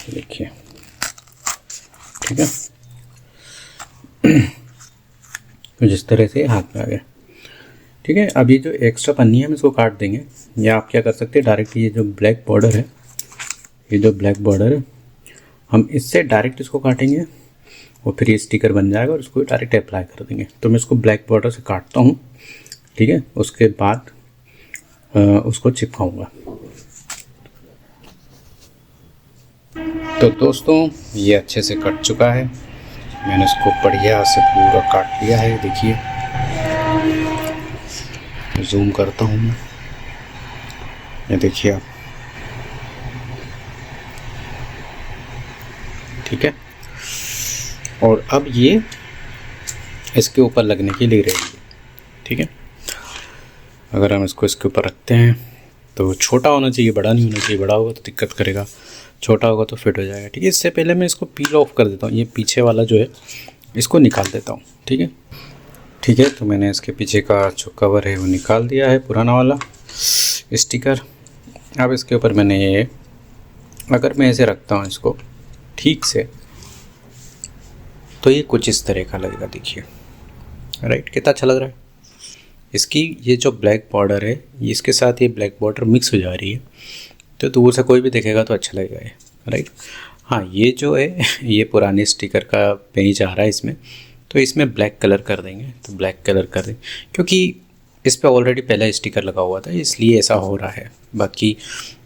A: देखिए। ठीक है, कुछ इस तरह से हाथ में आ गया। ठीक है, अब ये जो एक्स्ट्रा पन्नी है हम इसको काट देंगे, या आप क्या कर सकते हैं डायरेक्ट ये जो ब्लैक बॉर्डर है, ये जो ब्लैक बॉर्डर है हम इससे डायरेक्ट इसको काटेंगे और फिर ये स्टिकर बन जाएगा और इसको डायरेक्ट अप्लाई कर देंगे। तो मैं इसको ब्लैक बॉर्डर से काटता हूँ। ठीक है, उसके बाद उसको चिपकाऊंगा। तो दोस्तों ये अच्छे से कट चुका है, मैंने इसको बढ़िया से पूरा काट लिया है। देखिए जूम करता हूँ मैं, ये देखिए आप। ठीक है, और अब ये इसके ऊपर लगने के लिए रेडी है। ठीक है, अगर हम इसको इसके ऊपर रखते हैं तो छोटा होना चाहिए, बड़ा नहीं होना चाहिए, बड़ा होगा तो दिक्कत करेगा, छोटा होगा तो फिट हो जाएगा। ठीक है, इससे पहले मैं इसको पील ऑफ कर देता हूँ, ये पीछे वाला जो है इसको निकाल देता हूँ। ठीक है, ठीक है, तो मैंने इसके पीछे का जो कवर है वो निकाल दिया है, पुराना वाला स्टिकर। अब इसके ऊपर मैंने ये, अगर मैं ऐसे रखता हूँ इसको ठीक से, तो ये कुछ इस तरह का लगेगा। देखिए राइट, कितना अच्छा लग रहा है। इसकी ये जो ब्लैक बॉर्डर है, इसके साथ ये ब्लैक बॉर्डर मिक्स हो जा रही है, तो दूर से कोई भी देखेगा तो अच्छा लगेगा ये। राइट, हाँ, ये जो है ये पुराने स्टिकर का पेज आ रहा है इसमें, तो इसमें ब्लैक कलर कर देंगे। तो ब्लैक कलर कर दें क्योंकि इस पर ऑलरेडी पहला स्टिकर लगा हुआ था, इसलिए ऐसा हो रहा है। बाकी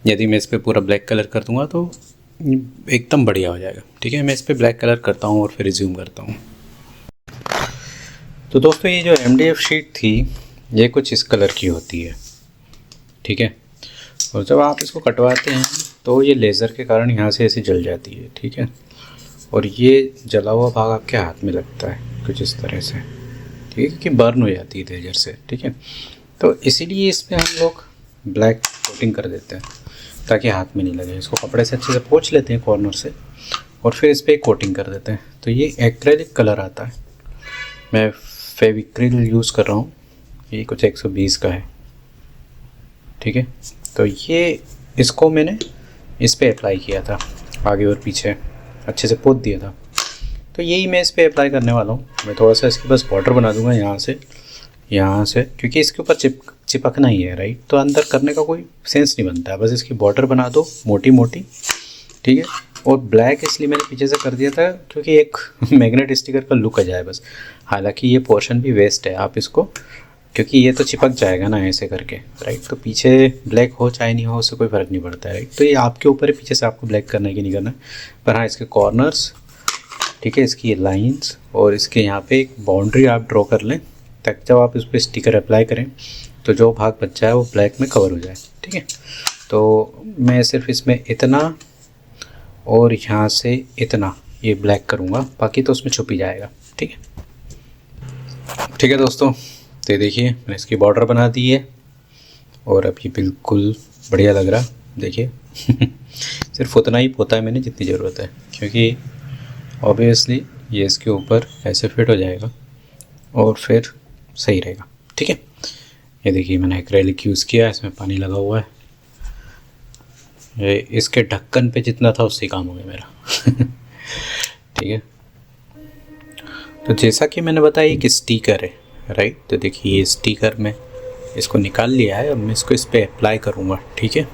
A: यदि मैं इस पर पूरा ब्लैक कलर कर दूँगा तो एकदम बढ़िया हो जाएगा। ठीक है, मैं इस पर ब्लैक कलर करता हूँ और फिर रिज्यूम करता हूँ। तो दोस्तों ये जो MDF शीट थी ये कुछ इस कलर की होती है। ठीक है, और जब आप इसको कटवाते हैं तो ये लेज़र के कारण यहाँ से ऐसे जल जाती है। ठीक है, और ये जला हुआ भाग आपके हाथ में लगता है कुछ इस तरह से। ठीक है, कि बर्न हो जाती है लेज़र से। ठीक है, तो इसीलिए इस पर हम लोग ब्लैक कोटिंग कर देते हैं ताकि हाथ में नहीं लगे। इसको कपड़े से अच्छे से पोंछ लेते हैं कॉर्नर से और फिर इस पर कोटिंग कर देते हैं। तो ये एक्रेलिक कलर आता है, मैं फेविक्रिल यूज़ कर रहा हूँ, ये कुछ 120 का है। ठीक है, तो ये इसको मैंने इस पर अप्लाई किया था, आगे और पीछे अच्छे से पोंछ दिया था। तो यही मैं इस पर अप्लाई करने वाला हूँ। मैं थोड़ा सा इसके पास बॉर्डर बना दूँगा यहाँ से, क्योंकि इसके ऊपर चिपकना ही है। राइट, तो अंदर करने का कोई सेंस नहीं बनता है, बस इसकी बॉर्डर बना दो मोटी मोटी। ठीक है, और ब्लैक इसलिए मैंने पीछे से कर दिया था क्योंकि एक मैग्नेट स्टिकर का लुक आ जाए बस। हालांकि ये पोर्शन भी वेस्ट है, आप इसको, क्योंकि ये तो चिपक जाएगा ना ऐसे करके। राइट, तो पीछे ब्लैक हो चाहे नहीं हो उससे कोई फ़र्क नहीं पड़ता है। राइट, तो ये आपके ऊपर है पीछे से आपको ब्लैक करना है कि नहीं करना, पर हाँ इसके कॉर्नर्स, ठीक है, इसकी ये लाइंस और इसके यहाँ पे एक बाउंड्री आप ड्रॉ कर लें ताकि जब आप इस पर स्टिकर अप्लाई करें तो जो भाग बचा है वो ब्लैक में कवर हो जाए। ठीक है, तो मैं सिर्फ इसमें इतना और यहाँ से इतना ये ब्लैक करूँगा, बाकी तो उसमें छुप ही जाएगा। ठीक है, ठीक है दोस्तों, तो देखिए मैंने इसकी बॉर्डर बना दी है और अब ये बिल्कुल बढ़िया लग रहा। देखिए सिर्फ उतना ही पोता है मैंने जितनी ज़रूरत है, क्योंकि ऑब्वियसली ये इसके ऊपर ऐसे फिट हो जाएगा और फिर सही रहेगा। ठीक है, ये देखिए मैंने एक्रेलिक यूज़ किया, इसमें पानी लगा हुआ है, ये इसके ढक्कन पे जितना था उससे काम हो गया मेरा। ठीक है, तो जैसा कि मैंने बताया एक स्टिकर है। राइट, तो देखिए ये स्टिकर में इसको निकाल लिया है, अब मैं इसको इस पर अप्लाई करूँगा। ठीक है,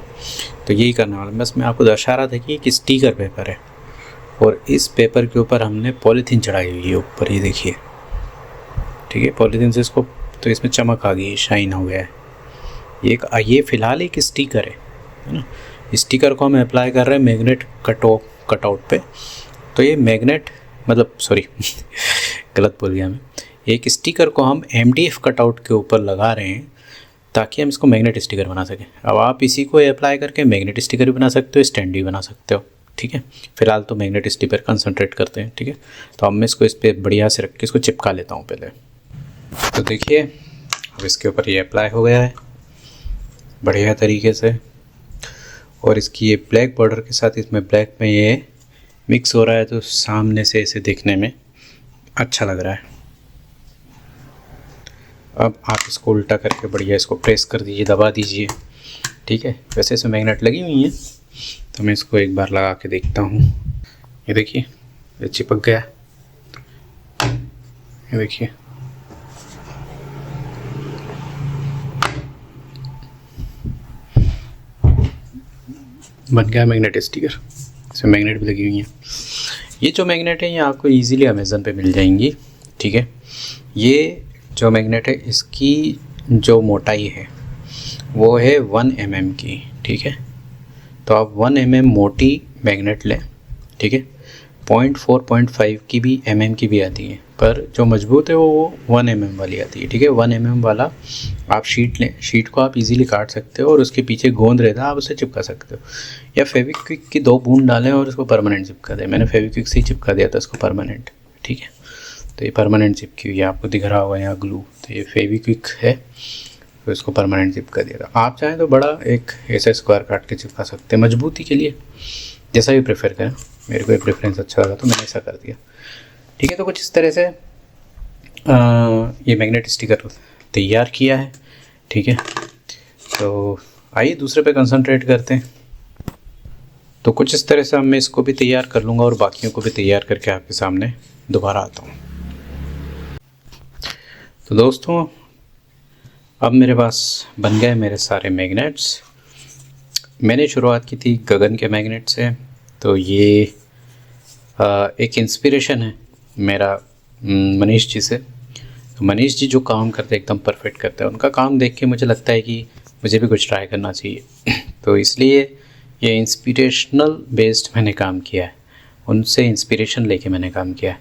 A: तो यही करने वाला, बस मैं आपको दर्शा रहा था कि एक स्टिकर पेपर है और इस पेपर के ऊपर हमने पॉलीथीन चढ़ाई हुई है ऊपर, ये देखिए। ठीक है, पॉलीथीन से इसको, तो इसमें चमक आ गई, शाइन हो गया है। ये फ़िलहाल एक स्टिकर है ना। स्टिकर को हम अप्लाई कर रहे हैं मैग्नेट कटआउट पे। तो ये मैग्नेट मतलब सॉरी गलत बोल गया मैं, एक स्टिकर को हम MDF कटआउट के ऊपर लगा रहे हैं ताकि हम इसको मैग्नेट स्टिकर बना सकें। अब आप इसी को अप्लाई करके मैग्नेट स्टिकर भी बना सकते हो, स्टैंड भी बना सकते हो, ठीक है। फिलहाल तो मैग्नेट स्टिकर कंसंट्रेट करते हैं, ठीक है। तो अब मैं इसको इस पर बढ़िया से रख के इसको चिपका लेता हूँ पहले। तो देखिए अब इसके ऊपर ये अप्लाई हो गया है बढ़िया तरीके से, और इसकी ये ब्लैक बॉर्डर के साथ इसमें ब्लैक में ये मिक्स हो रहा है, तो सामने से इसे देखने में अच्छा लग रहा है। अब आप इसको उल्टा करके बढ़िया इसको प्रेस कर दीजिए, दबा दीजिए, ठीक है। वैसे इसमें मैग्नेट लगी हुई हैं, तो मैं इसको एक बार लगा के देखता हूँ। ये देखिए ये चिपक गया, ये देखिए। बन गया मैग्नेट स्टिकर, इसमें मैग्नेट भी लगी हुई हैं। ये जो मैग्नेट है ये आपको इजीली अमेज़न पे मिल जाएंगी, ठीक है। ये जो मैग्नेट है इसकी जो मोटाई है वो है 1 mm की, ठीक है। तो आप 1 mm मोटी मैग्नेट लें, ठीक है। 0.4 0.5 की भी mm की भी आती है, पर जो मजबूत है वो 1 mm वाली आती है, ठीक है। 1 mm वाला आप शीट लें, शीट को आप इजीली काट सकते हो और उसके पीछे गोंद रहता है, आप उसे चिपका सकते हो, या फेविक्विक की 2 बूंद डालें और उसको परमानेंट चिपका दें। मैंने फेविक्विक से ही चिपका दिया था इसको परमानेंट, ठीक है। तो ये परमानेंट चिपकी हुई है, आपको दिख रहा होगा यहाँ ग्लू, तो ये फेविक्विक है, तो इसको परमानेंट चिपका दिया था। आप चाहें तो बड़ा एक ऐसा स्क्वायर काट के चिपका सकते हैं मजबूती के लिए, जैसा भी प्रेफर करें। मेरे को ये प्रेफरेंस अच्छा लगा तो मैंने ऐसा कर दिया, ठीक है। तो कुछ इस तरह से ये मैग्नेट स्टिकर तैयार किया है, ठीक है। तो आइए दूसरे पे कंसंट्रेट करते हैं। तो कुछ इस तरह से मैं इसको भी तैयार कर लूँगा और बाकियों को भी तैयार करके आपके सामने दोबारा आता हूँ। तो दोस्तों अब मेरे पास बन गए मेरे सारे मैग्नेट्स। मैंने शुरुआत की थी गगन के मैग्नेट से, तो ये एक इंस्पिरेशन है मेरा मनीष जी से। तो मनीष जी जो काम करते हैं एकदम परफेक्ट करते हैं, उनका काम देख के मुझे लगता है कि मुझे भी कुछ ट्राई करना चाहिए। तो इसलिए ये इंस्पिरेशनल बेस्ड मैंने काम किया है, उनसे इंस्पिरेशन लेके मैंने काम किया है।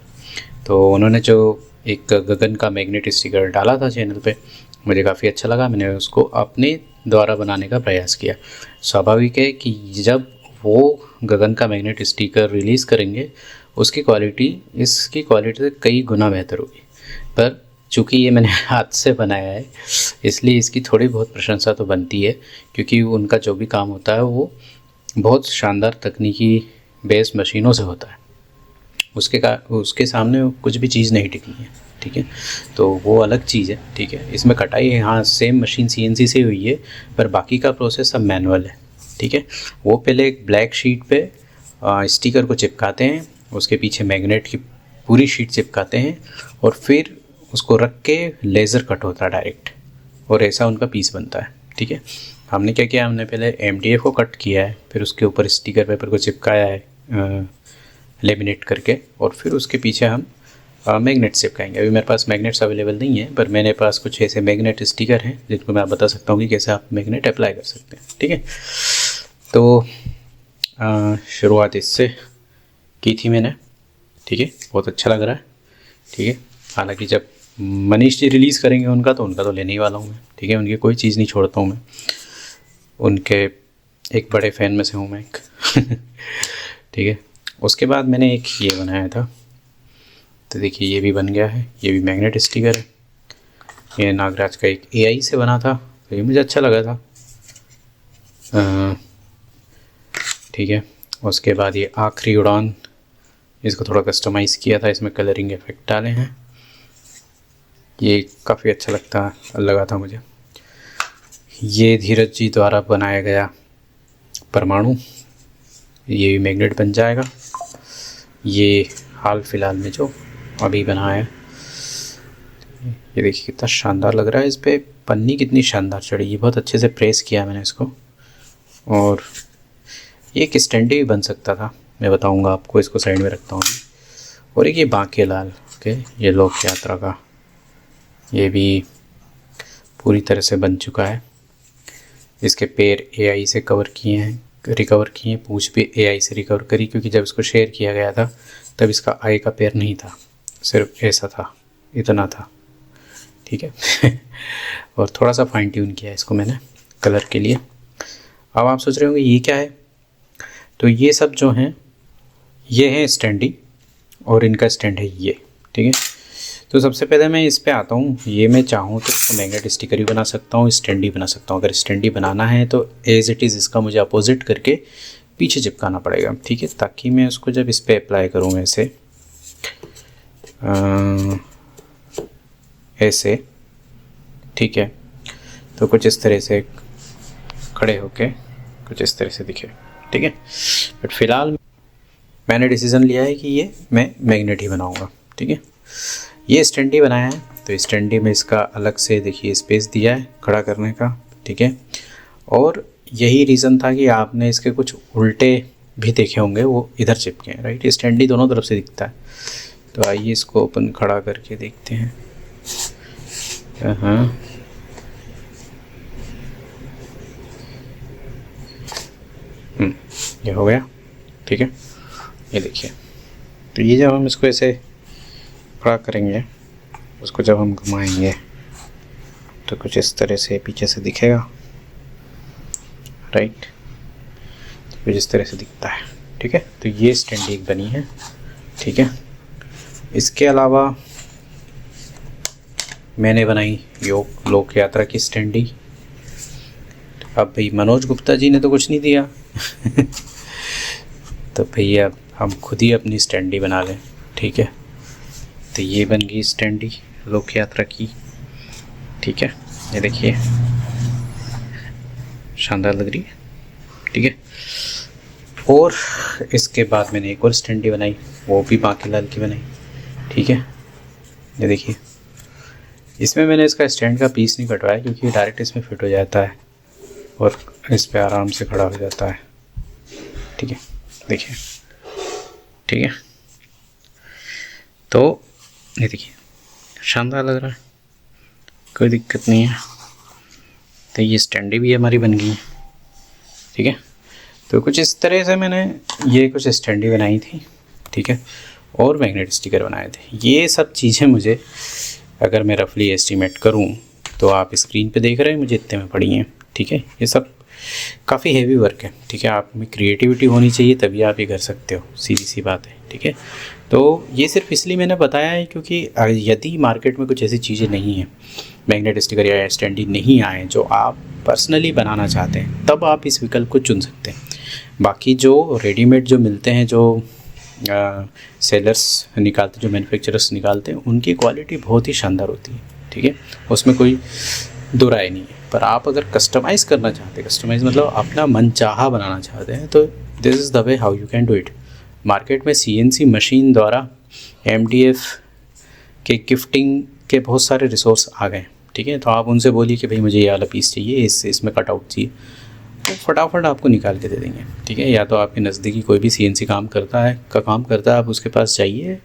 A: तो उन्होंने जो एक गगन का मैग्नेट स्टिकर डाला था चैनल पे, मुझे काफ़ी अच्छा लगा, मैंने उसको अपने द्वारा बनाने का प्रयास किया। स्वाभाविक है कि जब वो गगन का मैग्नेट स्टिकर रिलीज़ करेंगे उसकी क्वालिटी इसकी क्वालिटी से कई गुना बेहतर होगी, पर चूँकि ये मैंने हाथ से बनाया है इसलिए इसकी थोड़ी बहुत प्रशंसा तो बनती है, क्योंकि उनका जो भी काम होता है वो बहुत शानदार तकनीकी बेस्ड मशीनों से होता है। उसके सामने कुछ भी चीज़ नहीं टिकनी है, ठीक है। तो वो अलग चीज़ है, ठीक है। इसमें कटाई है, हाँ सेम मशीन CNC से हुई है, पर बाकी का प्रोसेस सब मैनुअल है, ठीक है। वो पहले एक ब्लैक शीट पे स्टिकर को चिपकाते हैं, उसके पीछे मैग्नेट की पूरी शीट चिपकाते हैं और फिर उसको रख के लेज़र कट होता है डायरेक्ट, और ऐसा उनका पीस बनता है, ठीक है। हमने क्या किया, हमने पहले MDF को कट किया है, फिर उसके ऊपर स्टिकर पेपर को चिपकाया है लेमिनेट करके, और फिर उसके पीछे हम मैग्नेट चिपकाएंगे। अभी मेरे पास मैग्नेट्स अवेलेबल नहीं है, पर मेरे पास कुछ ऐसे मैग्नेट स्टिकर हैं जिनको मैं आप बता सकता हूँ कि कैसे आप मैग्नेट अप्लाई कर सकते हैं, ठीक है। तो शुरुआत इससे की थी मैंने, ठीक है। बहुत अच्छा लग रहा है, ठीक है। हालांकि जब मनीष जी रिलीज़ करेंगे उनका तो लेने ही वाला हूँ मैं, ठीक है। उनकी कोई चीज़ नहीं छोड़ता हूँ मैं, उनके एक बड़े फ़ैन में से हूँ मैं एक ठीक है। उसके बाद मैंने एक ये बनाया था, तो देखिए ये भी बन गया है, ये भी मैग्नेट स्टिकर है। ये नागराज का एक AI से बना था, तो ये मुझे अच्छा लगा था, ठीक है। उसके बाद ये आखिरी उड़ान, इसको थोड़ा कस्टमाइज़ किया था, इसमें कलरिंग इफेक्ट डाले हैं, ये काफ़ी अच्छा लगा था मुझे। ये धीरज जी द्वारा बनाया गया परमाणु, ये भी मैग्नेट बन जाएगा। ये हाल फिलहाल में जो अभी बनाया है, ये देखिए कितना शानदार लग रहा है। इस पर पन्नी कितनी शानदार चढ़ी, ये बहुत अच्छे से प्रेस किया मैंने इसको। और ये एक स्टैंड भी बन सकता था, मैं बताऊंगा आपको, इसको साइड में रखता हूँ। और एक ये बांकेलाल के ये लोक यात्रा का, ये भी पूरी तरह से बन चुका है। इसके पैर AI से रिकवर किए हैं, पूंछ भी AI से रिकवर करी, क्योंकि जब इसको शेयर किया गया था तब इसका आगे का पैर नहीं था, सिर्फ ऐसा था, इतना था, ठीक है। और थोड़ा सा फाइन ट्यून किया है इसको मैंने कलर के लिए। अब आप सोच रहे होंगे ये क्या है, तो ये सब जो हैं ये है स्टैंडी और इनका स्टैंड है ये, ठीक है। तो सबसे पहले मैं इस पे आता हूँ। ये मैं चाहूँ तो इसको मैग्नेट स्टिकर भी बना सकता हूँ, स्टैंडी बना सकता हूँ। अगर स्टैंडी बनाना है तो एज इट इज़ इसका मुझे अपोजिट करके पीछे चिपकाना पड़ेगा, ठीक है, ताकि मैं उसको जब इस पर अप्लाई करूँ ऐसे, ठीक है, तो कुछ इस तरह से खड़े होके कुछ इस तरह से दिखे, ठीक है। बट फिलहाल मैंने डिसीज़न लिया है कि ये मैं मैग्नेट ही बनाऊंगा, ठीक है। ये स्टैंडी बनाया है, तो स्टैंडी में इसका अलग से देखिए स्पेस दिया है खड़ा करने का, ठीक है। और यही रीज़न था कि आपने इसके कुछ उल्टे भी देखे होंगे, वो इधर चिपके हैं, राइट। स्टैंडी दोनों तरफ से दिखता है। तो आइए इसको अपन खड़ा करके देखते हैं। हाँ, ये हो गया, ठीक है। ये देखिए, तो ये जब हम इसको ऐसे खड़ा करेंगे, उसको जब हम घुमाएंगे तो कुछ इस तरह से पीछे से दिखेगा, राइट। तो कुछ इस तरह से दिखता है, ठीक है। तो ये स्टैंड एक बनी है, ठीक है। इसके अलावा मैंने बनाई योग लोक यात्रा की स्टैंडी। अब भाई मनोज गुप्ता जी ने तो कुछ नहीं दिया तो भैया हम खुद ही अपनी स्टैंडी बना लें, ठीक है। तो ये बन गई स्टैंडी लोक यात्रा की, ठीक है। ये देखिए शानदार लग रही है, ठीक है। और इसके बाद मैंने एक और स्टैंडी बनाई, वो भी बांके लाल की बनाई, ठीक है। ये देखिए, इसमें मैंने इसका स्टैंड का पीस नहीं कटवाया क्योंकि डायरेक्ट इसमें फिट हो जाता है और इस पे आराम से खड़ा हो जाता है, ठीक है। देखिए, ठीक है। तो ये देखिए शानदार लग रहा है, कोई दिक्कत नहीं है। तो ये स्टैंडी भी हमारी बन गई है, ठीक है। तो कुछ इस तरह से मैंने ये कुछ स्टैंडी बनाई थी, ठीक है, और मैग्नेट स्टिकर बनाए थे। ये सब चीज़ें मुझे अगर मैं रफली एस्टिमेट करूं तो आप स्क्रीन पे देख रहे हैं मुझे इतने में पड़ी हैं, ठीक है। ये सब काफ़ी हेवी वर्क है, ठीक है। आप में क्रिएटिविटी होनी चाहिए तभी आप ये कर सकते हो, सीधी सी बात है, ठीक है। तो ये सिर्फ इसलिए मैंने बताया है क्योंकि यदि मार्केट में कुछ ऐसी चीज़ें नहीं हैं, मैग्नेट स्टिकर या स्टैंडी नहीं आए जो आप पर्सनली बनाना चाहते हैं, तब आप इस विकल्प को चुन सकते हैं। बाकी जो रेडीमेड जो मिलते हैं, जो सेलर्स निकालते, जो मैन्युफैक्चरर्स निकालते हैं, उनकी क्वालिटी बहुत ही शानदार होती है, ठीक है, उसमें कोई दो राय नहीं है। पर आप अगर कस्टमाइज़ करना चाहते हैं, कस्टमाइज़ मतलब अपना मनचाहा बनाना चाहते हैं, तो this is the way how you can do it. Market में CNC मशीन द्वारा MDF के गिफ्टिंग के बहुत सारे रिसोर्स आ गए, ठीक है। तो आप उनसे बोलिए कि भाई मुझे ये वाला पीस चाहिए, इसमें कटआउट चाहिए, तो फटाफट आपको निकाल के दे देंगे, ठीक है। या तो आपके नज़दीकी कोई भी CNC काम करता है, आप उसके पास जाइए,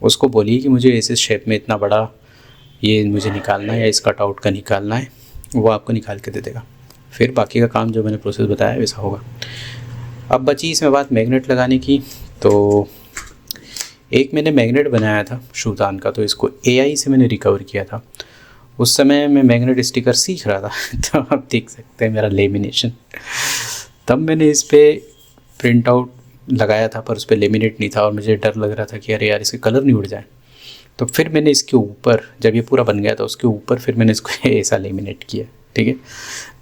A: उसको बोलिए कि मुझे इस शेप में इतना बड़ा ये मुझे निकालना है या इस कटआउट का निकालना है, वो आपको निकाल के दे देगा। फिर बाकी का काम जो मैंने प्रोसेस बताया वैसा होगा। अब बची इसमें बात मैग्नेट लगाने की। तो एक मैंने मैग्नेट बनाया था शूतान का, तो इसको AI से मैंने रिकवर किया था। उस समय मैं मैग्नेट स्टिकर सीख रहा था तो आप देख सकते हैं मेरा लेमिनेशन। तब मैंने इस पर प्रिंट आउट लगाया था, पर उस पर लेमिनेट नहीं था और मुझे डर लग रहा था कि अरे यार इसके कलर नहीं उड़ जाए। तो फिर मैंने इसके ऊपर, जब ये पूरा बन गया था, उसके ऊपर फिर मैंने इसको ऐसा लेमिनेट किया, ठीक है।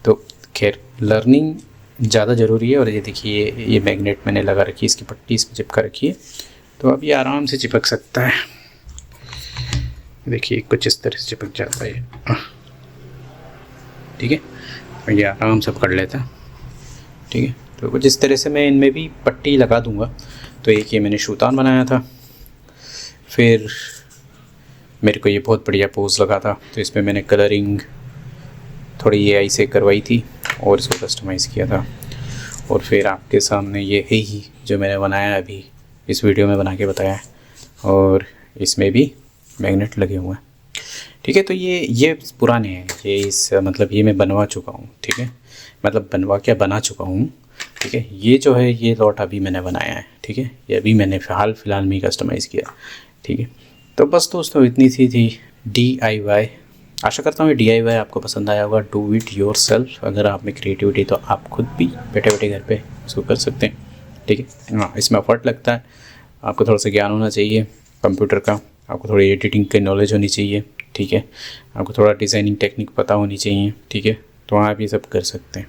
A: तो खैर लर्निंग ज़्यादा ज़रूरी है। और ये देखिए ये मैग्नेट मैंने लगा रखी है, इसकी पट्टी इसमें चिपका रखी है, तो अब ये आराम से चिपक सकता है। देखिए कुछ इस तरह से चिपक जाता है, ठीक है। और ये आराम से पकड़ लेता है, ठीक है। तो कुछ इस तरह से मैं इनमें भी पट्टी लगा दूंगा। तो एक ये मैंने शूतान बनाया था, फिर मेरे को ये बहुत बढ़िया पोज लगा था, तो इसमें मैंने कलरिंग थोड़ी AI से करवाई थी और इसको कस्टमाइज़ किया था। और फिर आपके सामने ये है ही जो मैंने बनाया अभी इस वीडियो में बना के बताया है, और इसमें भी मैग्नेट लगे हुए हैं, ठीक है। तो ये पुराने हैं, ये इस मतलब ये मैं बनवा चुका हूँ, ठीक है, मतलब बनवा क्या बना चुका हूँ, ठीक है। ये जो है ये लॉट अभी मैंने बनाया है, ठीक है, ये अभी मैंने फिलहाल में ही कस्टमाइज़ किया, ठीक है। तो बस दोस्तों इतनी सी थी DIY आशा करता हूँ ये DIY आपको पसंद आया होगा। Do it your self. अगर आप में क्रिएटिविटी तो आप खुद भी बैठे बैठे घर पे इसको कर सकते हैं, ठीक है। हाँ, इसमें एफर्ट लगता है, आपको थोड़ा सा ज्ञान होना चाहिए कंप्यूटर का, आपको थोड़ी एडिटिंग की नॉलेज होनी चाहिए, ठीक है, आपको थोड़ा डिज़ाइनिंग टेक्निक पता होनी चाहिए, ठीक है, तो आप ये सब कर सकते हैं,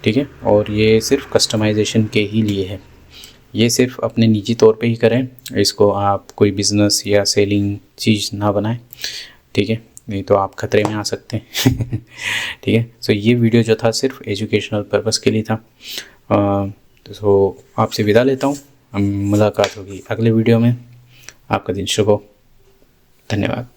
A: ठीक है। और ये सिर्फ कस्टमाइजेशन के ही लिए है, ये सिर्फ अपने निजी तौर पे ही करें, इसको आप कोई बिज़नेस या सेलिंग चीज़ ना बनाएं, ठीक है, नहीं तो आप खतरे में आ सकते हैं ठीक है। सो ये वीडियो जो था सिर्फ एजुकेशनल पर्पज़ के लिए था। तो आपसे विदा लेता हूँ, हम मुलाकात होगी अगले वीडियो में। आपका दिन शुभ हो। धन्यवाद।